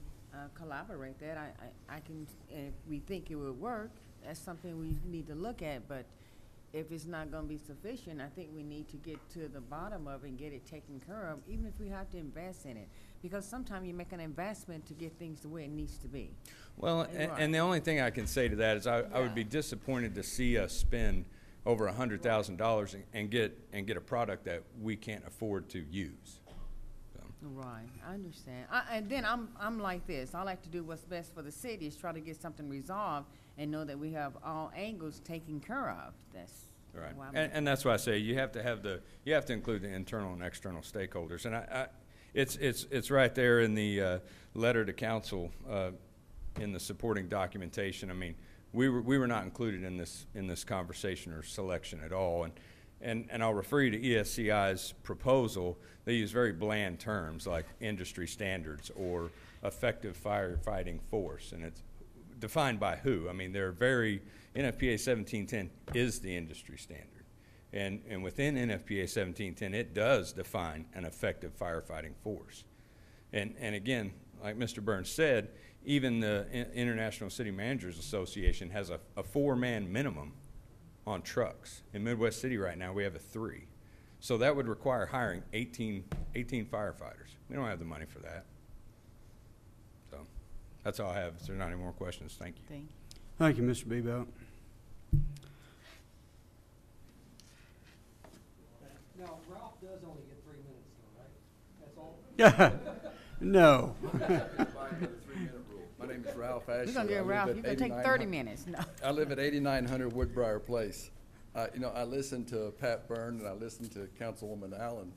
collaborate that, I can, if we think it would work, that's something we need to look at. But if it's not going to be sufficient, I think we need to get to the bottom of it and get it taken care of, even if we have to invest in it. Because sometimes you make an investment to get things the way it needs to be.
Well, and the only thing I can say to that is I would be disappointed to see us spend over $100,000 and get a product that we can't afford to use.
Right, I understand. And then I'm like this. I like to do what's best for the city, is try to get something resolved and know that we have all angles taken care of. That's
right. And that's why I say you have to include the internal and external stakeholders. And it's right there in the letter to council in the supporting documentation. I mean, we were not included in this conversation or selection at all. And I'll refer you to ESCI's proposal. They use very bland terms like industry standards or effective firefighting force, and it's defined by who? I mean, they're very, NFPA 1710 is the industry standard. And within NFPA 1710, it does define an effective firefighting force. And again, like Mr. Burns said, even the International City Managers Association has a 4-man minimum on trucks. In Midwest City right now, we have a 3. So that would require hiring 18 firefighters. We don't have the money for that. So that's all I have. If there are not any more questions, thank you.
Thank you, Mr. Bebout.
Now, Ralph does only get 3 minutes though, right? That's all?
No.
My name is Ralph Asher.
We're going to get Ralph. You're going to take 30 minutes. No.
I live at 8900 Woodbriar Place. You know, I listened to Pat Byrne and I listened to Councilwoman Allen.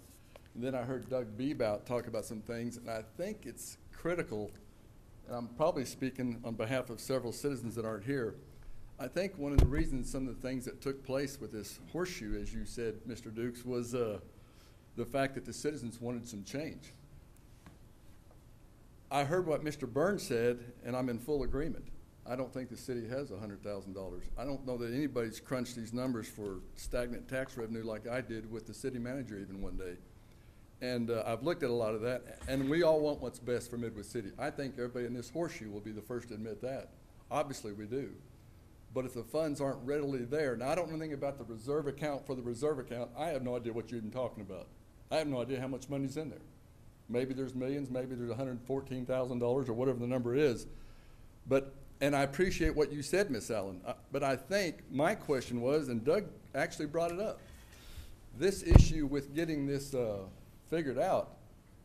And then I heard Doug Bebout talk about some things, and I think it's critical, and I'm probably speaking on behalf of several citizens that aren't here. I think one of the reasons some of the things that took place with this horseshoe, as you said, Mr. Dukes, was the fact that the citizens wanted some change. I heard what Mr. Byrne said, and I'm in full agreement. I don't think the city has $100,000. I don't know that anybody's crunched these numbers for stagnant tax revenue like I did with the city manager even one day. And I've looked at a lot of that, and we all want what's best for Midwest City. I think everybody in this horseshoe will be the first to admit that. Obviously we do. But if the funds aren't readily there, now I don't know anything about the reserve account for the reserve account. I have no idea what you're even talking about. I have no idea how much money's in there. Maybe there's millions, maybe there's $114,000 or whatever the number is. But, and I appreciate what you said, Ms. Allen, but I think my question was, and Doug actually brought it up, this issue with getting this figured out,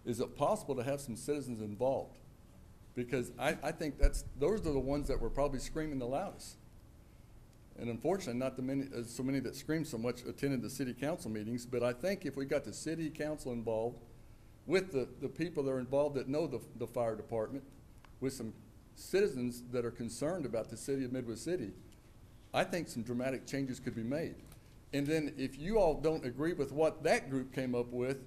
is it possible to have some citizens involved? Because I think those are the ones that were probably screaming the loudest. And unfortunately, not so many that screamed so much attended the city council meetings, but I think if we got the city council involved with the people that are involved that know the fire department, with some citizens that are concerned about the city of Midwest City, I think some dramatic changes could be made. And then if you all don't agree with what that group came up with,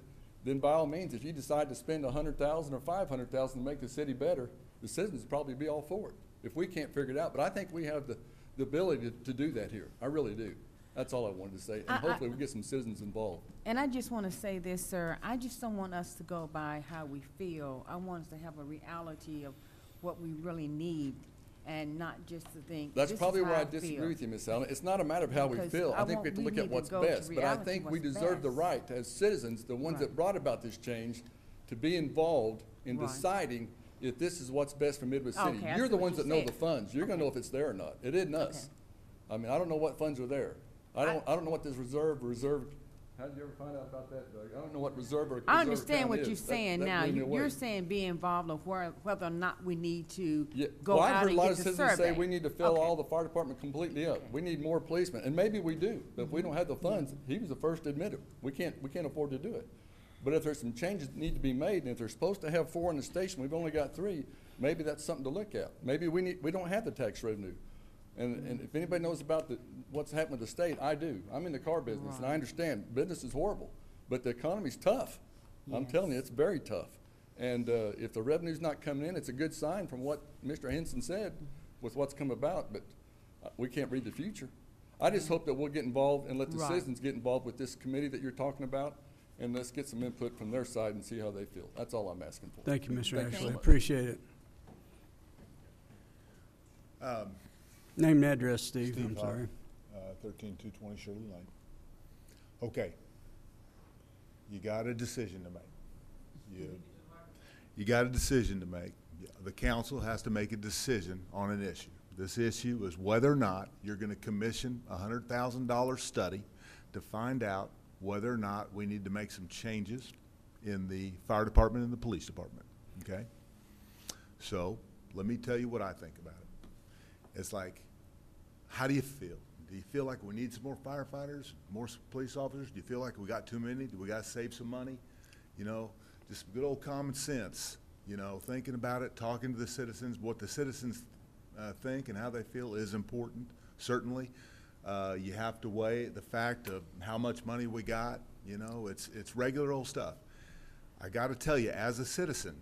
then by all means, if you decide to spend $100,000 or $500,000 to make the city better, the citizens would probably be all for it, if we can't figure it out. But I think we have the ability to do that here. I really do. That's all I wanted to say. And hopefully we get some citizens involved.
And I just want to say this, sir. I just don't want us to go by how we feel. I want us to have a reality of what we really need and not just to think,
That's
this
probably
is how
where I
I feel.
disagree with you, Ms. Allen. It's not a matter of how we
Because
feel. I think we have to look at
need to
what's
go to
best. But I
reality,
think we
what's
deserve the
best.
right as citizens, the ones that
Right.
brought about this change, to be involved in
Right.
deciding if this is what's best for Midwest City.
Okay, I
You're
see
the
what
ones
you
that know
said.
the funds. You're gonna know if it's there or not. It isn't us. I mean, I don't know what funds are there. I don't know what this reserve, how did you ever find out about that, Doug? I don't know what reserve or
I
reserve
understand
account
what
is.
you're saying
That
now.
blew me away.
You're saying be involved of whether or not we need to
Yeah,
go
well, I've
out
heard a
and
lot
get
of
the
citizens say
survey.
we need to fill
Okay.
all the fire department completely up. We need more policemen, and maybe we do, but if we don't have the funds, he was the first to admit it. We can't afford to do it. But if there's some changes that need to be made, and if they're supposed to have 4 in the station, we've only got 3, maybe that's something to look at. Maybe we don't have the tax revenue. And if anybody knows about what's happening with the state, I do. I'm in the car business, and I
Right.
understand business is horrible, but the economy's tough. I'm
Yes.
telling you, it's very tough. And if the revenue's not coming in, it's a good sign from what Mr. Henson said with what's come about, but we can't read the future. I just hope that we'll get involved and let the
Right.
citizens get involved with this committee that you're talking about, and let's get some input from their side and see how they feel. That's all I'm asking for.
Thank you, Mr.
Thank you so
Ashley.
much.
Appreciate it. Name and address, Steve. I'm
Steve
sorry.
13220 Shirley Lane. Okay. You got a decision to make. You got a decision to make. The council has to make a decision on an issue. This issue is whether or not you're going to commission a $100,000 study to find out whether or not we need to make some changes in the fire department and the police department, okay? So let me tell you what I think about it. It's like, how do you feel? Do you feel like we need some more firefighters, more police officers? Do you feel like we got too many? Do we got to save some money? You know, just good old common sense, you know, thinking about it, talking to the citizens, what the citizens think and how they feel is important, certainly. You have to weigh the fact of how much money we got. You know, it's regular old stuff. I got to tell you, as a citizen,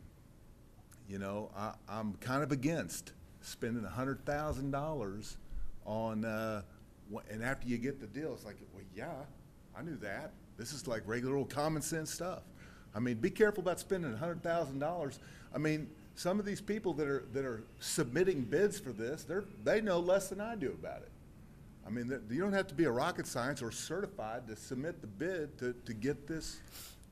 you know, I'm kind of against spending $100,000 on, and after you get the deal, it's like, well, yeah, I knew that. This is like regular old common sense stuff. I mean, be careful about spending $100,000. I mean, some of these people that are submitting bids for this, they know less than I do about it. I mean, you don't have to be a rocket science or certified to submit the bid to get this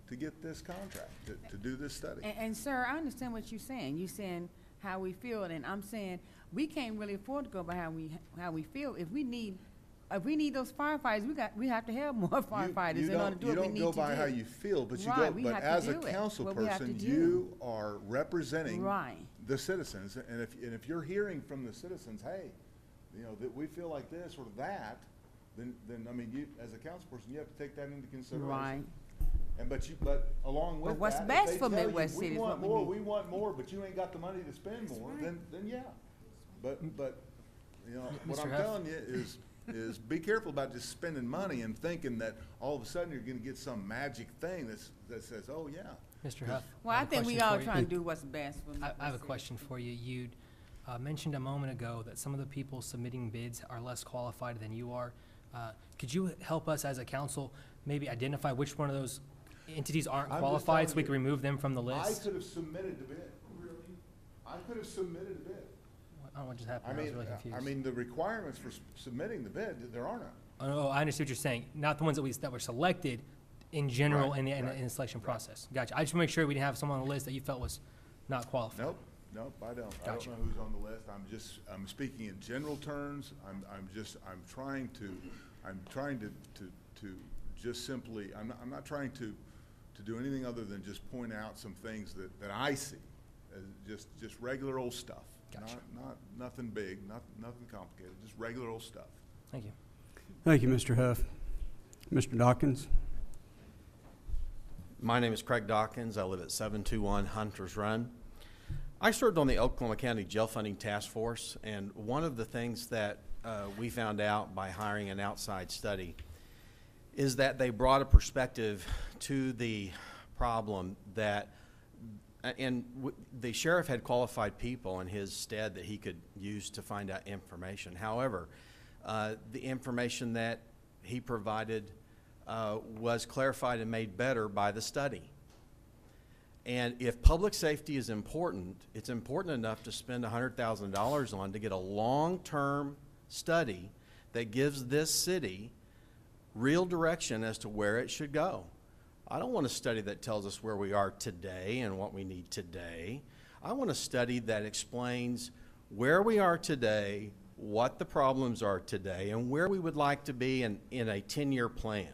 contract, to do this study.
And sir, I understand what you're saying. You're saying how we feel, and I'm saying we can't really afford to go by how we feel. If we need those firefighters, we have to have more firefighters in order to do what we need to do.
You don't go by how you feel, but
Right,
but
we have to
as a
do it.
council
What we have
person,
to do.
you are representing
Right.
the citizens. And if you're hearing from the citizens, hey, you know, that we feel like this or that, then I mean, you, as a council person, you have to take that into consideration.
Right.
But along with
But what's
that, if
best
they
for
tell you,
Midwest City is what we need."
we want more, but you ain't got the money to spend more, then yeah. But you know, what
Mr.
I'm
Huff?
telling you is be careful about just spending money and thinking that all of a sudden you're going to get some magic thing that says, oh yeah.
Mr. Huff?
Well, I
have a
think we
question
all
for you.
trying to do what's best for
I have a
Midwest
question for you. You mentioned a moment ago that some of the people submitting bids are less qualified than you are. Could you help us as a council maybe identify which one of those entities aren't
I'm just
qualified so we
telling
can remove them from the
I
list?
could have submitted the bid. Really? I could have submitted a bid.
I don't know what just happened.
I
I was
mean,
really confused.
I mean, the requirements for submitting the bid, there are none.
Oh, I understand what you're saying. Not the ones that were selected. in general
Right,
in the
right,
selection process. Gotcha. I just want to make sure we didn't have someone on the list that you felt was not qualified.
Nope, I don't. I
Gotcha.
don't know who's on the list. I'm speaking in general terms. I'm trying to just simply, I'm not trying to do anything other than just point out some things that I see as just regular old stuff.
Gotcha.
Not nothing big, nothing complicated, just regular old stuff.
Thank you.
Thank you, Mr. Huff. Mr. Dawkins?
My name is Craig Dawkins. I live at 721 Hunters Run. I served on the Oklahoma County Jail Funding Task Force, and one of the things that we found out by hiring an outside study is that they brought a perspective to the problem that, the sheriff had qualified people in his stead that he could use to find out information. However, the information that he provided was clarified and made better by the study. And if public safety is important, it's important enough to spend $100,000 on to get a long-term study that gives this city real direction as to where it should go. I don't want a study that tells us where we are today and what we need today. I want a study that explains where we are today, what the problems are today, and where we would like to be in a 10-year plan.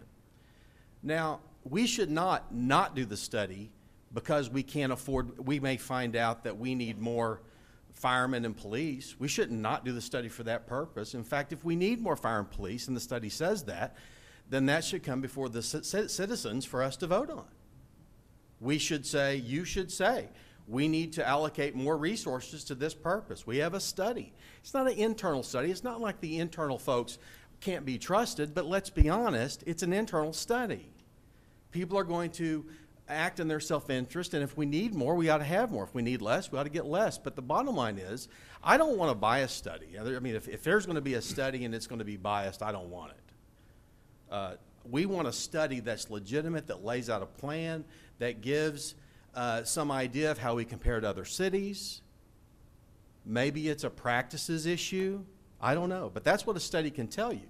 Now, we should not do the study because we can't afford, we may find out that we need more firemen and police. We should not do the study for that purpose. In fact, if we need more fire and police, and the study says that, then that should come before the citizens for us to vote on. We should say, you should say, we need to allocate more resources to this purpose. We have a study. It's not an internal study. It's not like the internal folks can't be trusted, but let's be honest, it's an internal study. People are going to act in their self-interest, and if we need more, we ought to have more. If we need less, we ought to get less. But the bottom line is, I don't want to buy a study. I mean, if there's going to be a study and it's going to be biased, I don't want it. We want a study that's legitimate, that lays out a plan, that gives some idea of how we compare to other cities. Maybe it's a practices issue. I don't know. But that's what a study can tell you.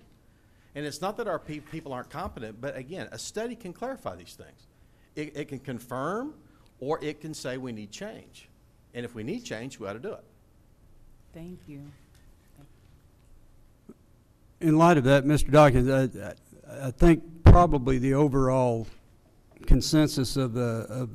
And it's not that our people aren't competent, but again, a study can clarify these things. It can confirm, or it can say we need change. And if we need change, we ought to do it.
Thank you.
In light of that, Mr. Dawkins, I think probably the overall consensus of the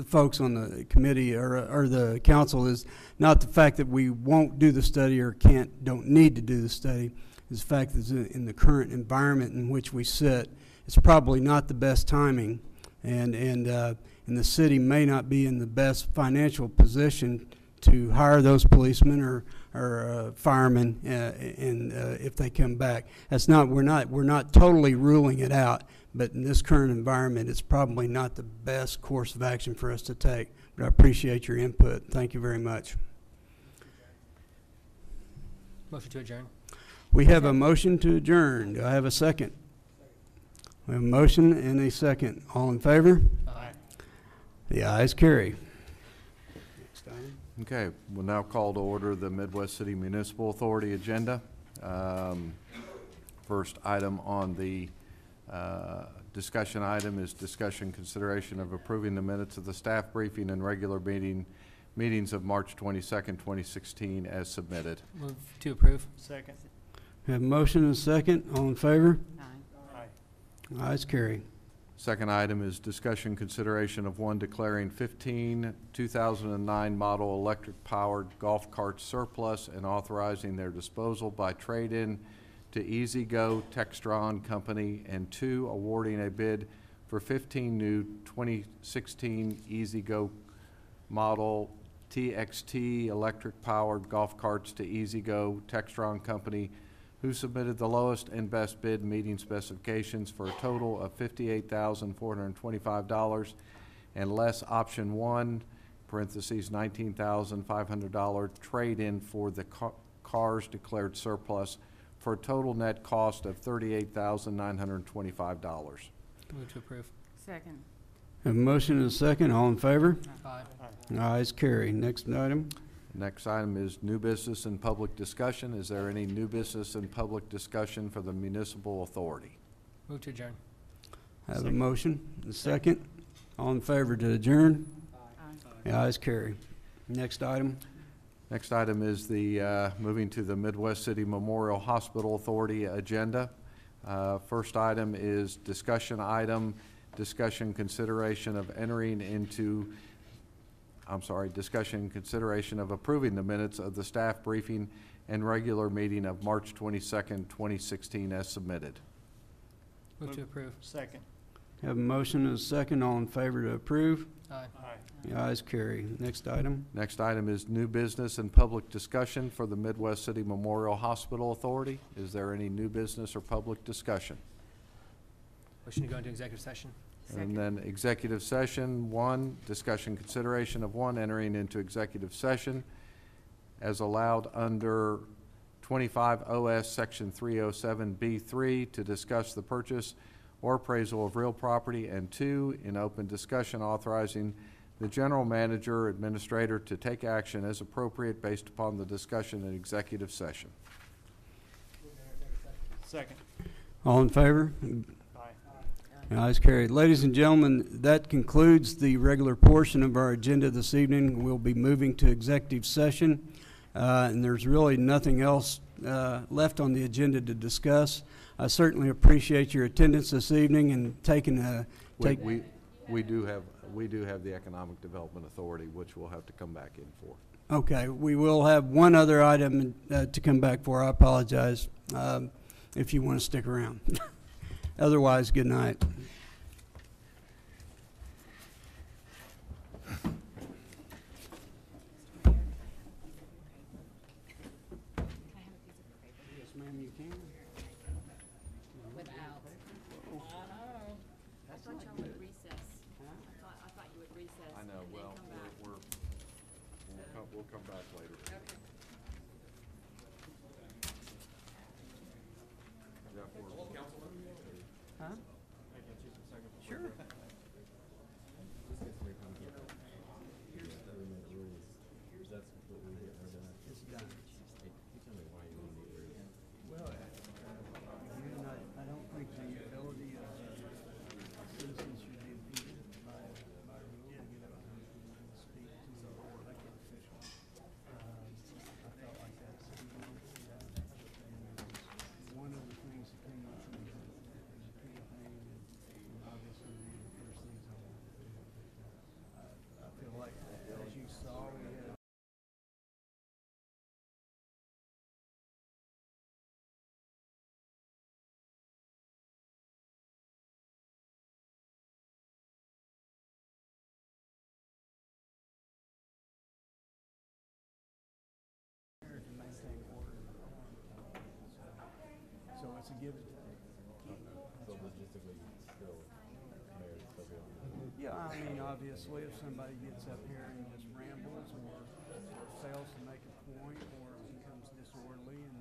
folks on the committee or the council is not the fact that we won't do the study or don't need to do the study. Is the fact that in the current environment in which we sit, it's probably not the best timing, and the city may not be in the best financial position to hire those policemen or firemen, and if they come back. That's not, we're not totally ruling it out, but in this current environment, it's probably not the best course of action for us to take. But I appreciate your input. Thank you very much.
Motion to adjourn.
We have a motion to adjourn. Do I have a second? We have a motion and a second. All in favor?
Aye.
The ayes carry. Next item.
Okay, we'll now call to order the Midwest City Municipal Authority agenda. First item on the discussion item is discussion consideration of approving the minutes of the staff briefing and regular meetings of March 22nd, 2016 as submitted.
Move to approve.
Second.
We have a motion and a second. All in favor?
Aye.
Aye.
Ayes carry.
Second item is discussion consideration of one declaring 15 2009 model electric powered golf carts surplus and authorizing their disposal by trade-in to Easy Go Textron Company, and 2, awarding a bid for 15 new 2016 Easy Go model TXT electric powered golf carts to Easy Go Textron Company, who submitted the lowest and best bid meeting specifications for a total of $58,425 and less option 1, parentheses, $19,500 trade-in for the cars declared surplus for a total net cost of $38,925.
Move to approve.
Second.
Have a motion and a second. All in favor?
Aye.
Ayes carry. Next item.
Next item is new business and public discussion. Is there any new business and public discussion for the municipal authority?
Move to adjourn.
I have a
Second.
motion, a second. All in favor to adjourn? The ayes carry. Next item.
Next item is the, moving to the Midwest City Memorial Hospital Authority agenda. First item is discussion consideration of discussion consideration of approving the minutes of the staff briefing and regular meeting of March 22nd, 2016 as submitted.
Move to approve.
Second.
Have a motion and a second. All in favor to approve?
Aye.
Aye.
The ayes carry. Next item.
Next item is new business and public discussion for the Midwest City Memorial Hospital Authority. Is there any new business or public discussion?
Motion to go into executive session.
And then executive session, one, discussion consideration of one, entering into executive session as allowed under 25 OS Section 307B3 to discuss the purchase or appraisal of real property, and two, in open discussion authorizing the general manager, administrator to take action as appropriate based upon the discussion in executive session.
Second.
All in favor?
Aye.
The ayes carried. Ladies and gentlemen, that concludes the regular portion of our agenda this evening. We'll be moving to executive session, and there's really nothing else left on the agenda to discuss. I certainly appreciate your attendance this evening and taking a
We do have the Economic Development Authority, which we'll have to come back in for.
Okay, we will have one other item to come back for. I apologize if you want to stick around. Otherwise, good night. Yes, ma'am, you can.
Without. I thought y'all would recess. I thought you would recess.
I know,
and then
well,
come back.
we'll come back later.
Okay.
Huh? Sure. It's done. Well, I don't think the ability of citizens should be impeded by rule to get up and speak to the elected official. I felt like that's one of the things that came up in the campaign, and obviously the first things I wanted to do. I feel like, as you saw, we had to maintain order. So it's a give and take. Yeah, I mean, obviously, if somebody gets up here and just rambles or fails to make a point or becomes disorderly and